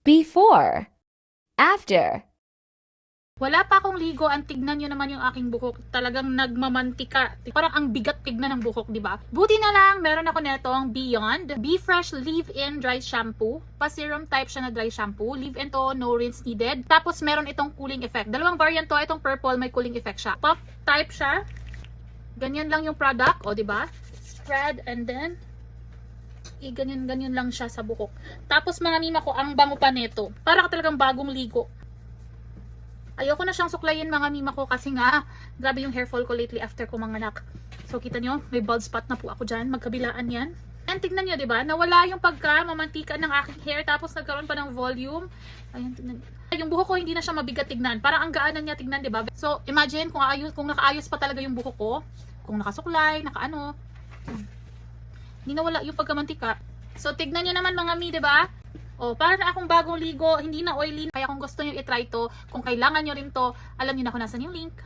before, after. Wala pa akong ligo, ang tignan nyo naman yung aking buhok. Talagang nagmamantika. Parang ang bigat tignan ng buhok, di ba? Buti na lang, meron ako netong Beyond Be Fresh Leave-In Dry Shampoo. Pa-serum type siya na dry shampoo. Leave-in to, no rinse needed. Tapos meron itong cooling effect. Dalawang variant to, itong purple may cooling effect siya. Puff type siya. Ganyan lang yung product, o di ba? Spread and then ganyan lang siya sa buhok. Tapos mga mima ko, ang bango pa nito. Para ka talagang bagong ligo. Ayoko na siyang suklayin mga mima ko kasi nga, grabe yung hair fall ko lately after ko manganak. So kita nyo, may bald spot na po ako dyan, magkabilaan yan. And tignan nyo, diba? Nawala yung pagka-mamantika ng aking hair tapos nagkaroon pa ng volume. Ayan, tignan. Yung buhok ko hindi na siya mabigat tignan. Parang ang gaanan niya tignan, diba? So imagine kung nakaayos pa talaga yung buhok ko. Kung nakasuklay, nakaano. Hindi nawala yung pagkamantika. So tignan nyo naman mga mi, diba? O, para na akong bagong ligo, hindi na oily. Kaya kung gusto nyo i-try to, kung kailangan nyo rin to, alam nyo na kung nasan yung link.